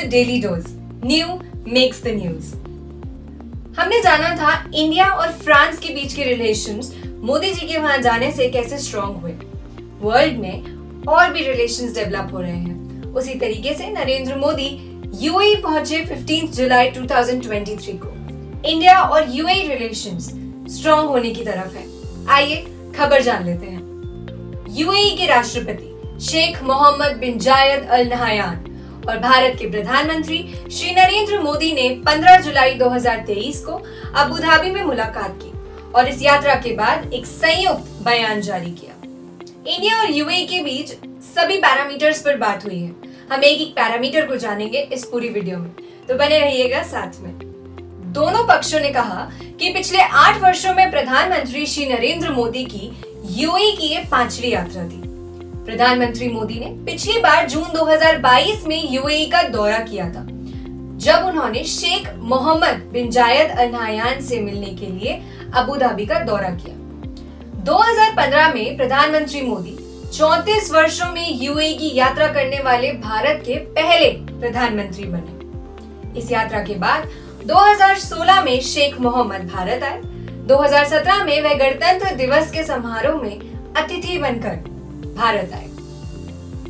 The daily dose, new makes the news. हमने जाना था इंडिया और फ्रांस के बीच के रिलेशंस मोदी जी के वहां जाने से कैसे स्ट्रॉन्ग हुए। वर्ल्ड में और भी रिलेशंस डेवलप हो रहे हैं। उसी तरीके से नरेंद्र मोदी यूएई पहुंचे 15 जुलाई 2023 को। इंडिया और यूएई रिलेशंस स्ट्रॉन्ग होने की तरफ है। आइए खबर जान लेते हैं। यूएई के राष्ट्रपति शेख मोहम्मद बिन जायद अल नहयान और भारत के प्रधानमंत्री श्री नरेंद्र मोदी ने 15 जुलाई 2023 को अबू धाबी में मुलाकात की और इस यात्रा के बाद एक संयुक्त बयान जारी किया। इंडिया और यूएई के बीच सभी पैरामीटर्स पर बात हुई है। हम एक एक पैरामीटर को जानेंगे इस पूरी वीडियो में, तो बने रहिएगा साथ में। दोनों पक्षों ने कहा कि पिछले 8 वर्षों में प्रधानमंत्री श्री नरेंद्र मोदी की यूएई की ये 5वीं यात्रा थी। प्रधानमंत्री मोदी ने पिछली बार जून 2022 में यूएई का दौरा किया था, जब उन्होंने शेख मोहम्मद बिन जायद अल नहयान से मिलने के लिए अबू धाबी का दौरा किया। 2015 में प्रधानमंत्री मोदी 34 वर्षों में यूएई की यात्रा करने वाले भारत के पहले प्रधानमंत्री बने। इस यात्रा के बाद 2016 में शेख मोहम्मद भारत आए। 2017 में वह गणतंत्र दिवस के समारोह में अतिथि बनकर भारत आए।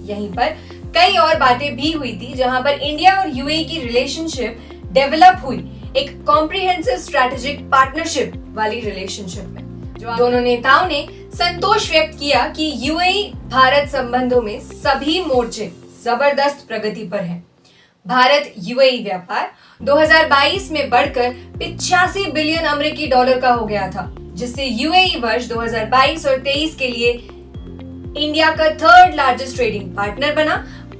यहीं पर कई और बातें भी हुई थी, जहां पर इंडिया और यूएई की रिलेशनशिप डेवलप हुई एक कॉम्प्रिहेंसिव स्ट्रेटेजिक पार्टनरशिप वाली रिलेशनशिप में। दोनों नेताओं ने संतोष व्यक्त किया कि यूएई भारत संबंधों में सभी मोर्चे जबरदस्त प्रगति पर हैं। भारत यूएई व्यापार 2022 में बढ़कर 85 बिलियन अमेरिकी डॉलर का हो गया था, जिससे यूएई वर्ष 2022 और 23 के लिए इंडिया का 3rd लार्जेस्ट ट्रेडिंग पार्टनर बना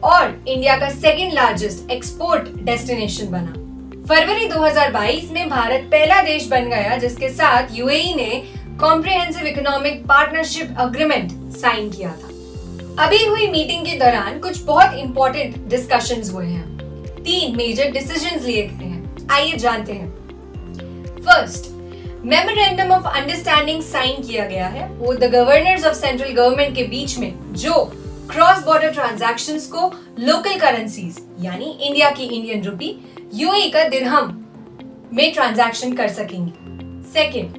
और इंडिया का 2nd लार्जेस्ट एक्सपोर्ट डेस्टिनेशन बना। फरवरी 2022 में भारत पहला देश बन गया जिसके साथ यूएई ने comprehensive economic partnership agreement sign किया था। अभी हुई मीटिंग के दौरान कुछ बहुत इंपॉर्टेंट डिस्कशंस हुए हैं। 3 मेजर डिसीजंस लिए गए हैं। आइए जानते हैं। First, memorandum of understanding sign किया गया है वो the governors of central government के बीच में, जो क्रॉस बॉर्डर ट्रांजैक्शंस को लोकल करेंसीज यानी इंडिया की इंडियन रुपी, यूएई का दिरहम में ट्रांजैक्शन कर सकेंगे। Second,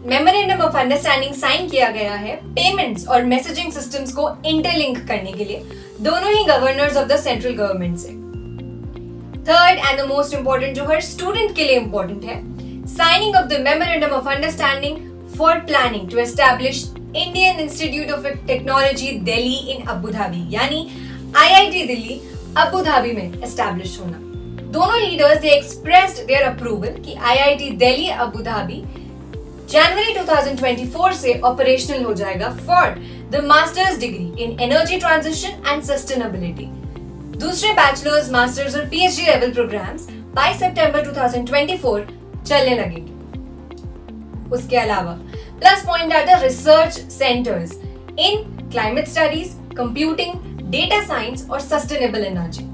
memorandum of understanding sign किया गया है पेमेंट्स और मैसेजिंग सिस्टम्स को इंटरलिंक करने के लिए दोनों ही governors of the central government से। Third and the most important, जो हर स्टूडेंट के लिए इंपॉर्टेंट है, signing of the memorandum of understanding for planning to establish Indian Institute of Technology Delhi in Abu Dhabi, यानी आईआईटी दिल्ली अबू धाबी में establish होना। दोनों लीडर्स ने एक्सप्रेस्ड देयर अप्रूवल कि आईआईटी दिल्ली अबू धाबी जनवरी 2024 से ऑपरेशनल हो जाएगा for the master's degree in energy transition and sustainability. दूसरे बैचलर्स, मास्टर्स और पीएचडी लेवल प्रोग्राम्स बाय सितंबर 2024 चलने लगेंगे। उसके अलावा plus point are the research centres in climate studies, computing, data science और सस्टेनेबल एनर्जी।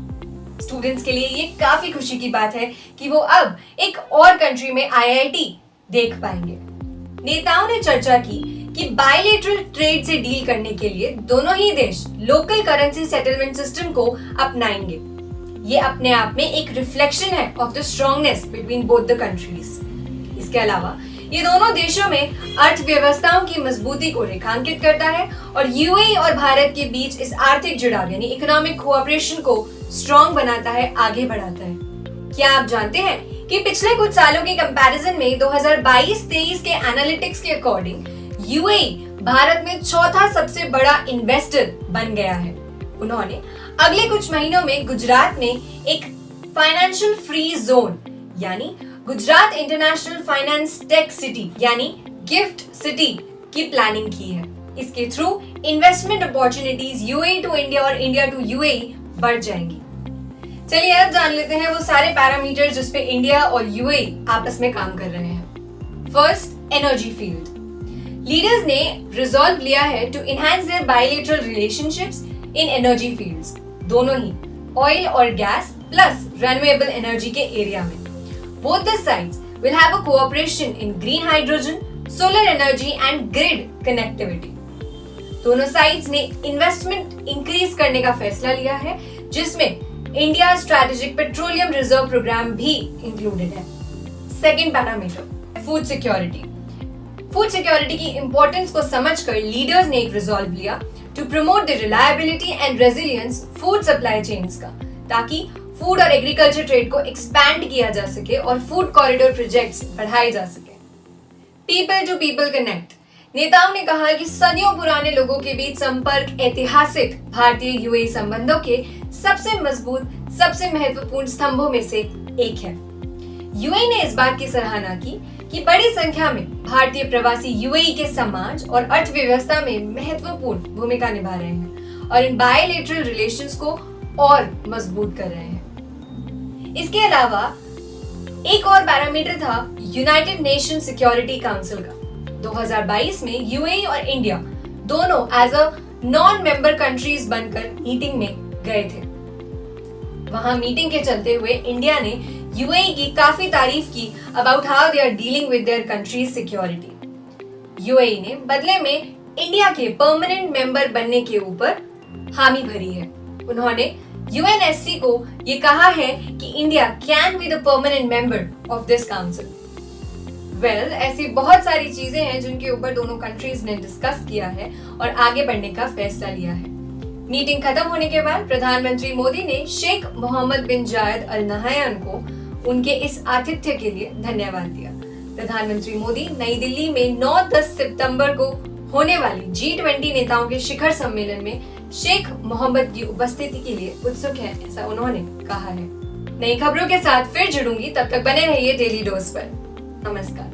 स्टूडेंट्स के लिए ये काफी खुशी की बात है कि वो अब एक और कंट्री में आईआईटी देख पाएंगे। नेताओं ने चर्चा की कि बायलैटरल ट्रेड से डील करने के लिए दोनों ही देश लोकल करेंसी सेटलमेंट सिस्टम को अपनाएंगे। ये अपने आप में एक रिफ्लेक्शन है of the strongness between both the countries. इसके अलावा ये दोनों देशों में अर्थव्यवस्थाओं की मजबूती को रेखांकित करता है और यूएई और भारत के बीच इस आर्थिक जुड़ाव यानी इकोनॉमिक कोऑपरेशन को स्ट्रॉन्ग बनाता है, आगे बढ़ाता है। क्या आप जानते हैं कि पिछले कुछ सालों के कंपैरिजन में 2022-23 के एनालिटिक्स के अकॉर्डिंग यूएई भारत में चौथा सबसे बड़ा इन्वेस्टर बन गया है। उन्होंने अगले कुछ महीनों में गुजरात में एक फाइनेंशियल फ्री जोन यानी Gujarat international finance tech city यानी गिफ्ट सिटी की प्लानिंग की है। इसके through investment opportunities UAE to India और इंडिया टू यूएई बढ़ जाएंगी। चलिए अब जान लेते हैं वो सारे पैरामीटर्स जिस पे इंडिया और यूएई आपस में काम कर रहे हैं। First, energy field. लीडर्स ने रिजॉल्व लिया है to enhance their bilateral relationships in energy fields, दोनों ही ऑयल और गैस प्लस रिन्यूएबल एनर्जी के एरिया में। Both the sides will have a cooperation in green hydrogen, solar energy and grid connectivity. दोनों sides ने investment increase करने का फैसला लिया है, जिसमें India strategic petroleum reserve programme भी इंक्लूडेड है। Second parameter, food security. Food security की इंपॉर्टेंस को समझकर लीडर्स ने एक रिजॉल्व लिया to promote the reliability and resilience food supply chains का, ताकि फूड और एग्रीकल्चर ट्रेड को एक्सपैंड किया जा सके और फूड कॉरिडोर प्रोजेक्ट्स बढ़ाए जा सके। People to people connect. नेताओं ने कहा कि सदियों पुराने लोगों के बीच संपर्क ऐतिहासिक भारतीय यूएई संबंधों के सबसे मजबूत, सबसे महत्वपूर्ण स्तंभों में से एक है। यूएई ने इस बात की सराहना की कि बड़ी संख्या में भारतीय प्रवासी यूएई के समाज और अर्थव्यवस्था में महत्वपूर्ण भूमिका निभा रहे हैं और इन बायलैटरल रिलेशंस को और मजबूत कर रहे हैं। इसके अलावा एक और पैरामीटर था यूनाइटेड नेशन सिक्योरिटी काउंसिल का। 2022 में यूएई और इंडिया दोनों as a non member countries बनकर मीटिंग में गए थे। वहां मीटिंग के चलते हुए इंडिया ने यूएई की काफी तारीफ की about how they are dealing with their countries security. UAE ने बदले में इंडिया के परमानेंट मेंबर बनने के ऊपर हामी भरी है। उन्होंने यूएनएससी को ये कहा है कि India can be the permanent member of this council. Well, ऐसी बहुत सारी चीजें हैं जिनके ऊपर दोनों कंट्रीज ने डिस्कस किया है और आगे बढ़ने का फैसला लिया है। मीटिंग खत्म होने के बाद प्रधानमंत्री मोदी ने शेख मोहम्मद बिन जायद अल नहयान को उनके इस आतिथ्य के लिए धन्यवाद दिया। प्रधानमंत्री मोदी नई दिल्ली में 9-10 सितंबर को होने वाली G20 नेताओं के शिखर सम्मेलन में शेख मोहम्मद की उपस्थिति के लिए उत्सुक हैं, ऐसा उन्होंने कहा है। नई खबरों के साथ फिर जुड़ूंगी, तब तक बने रहिए डेली डोज पर। नमस्कार।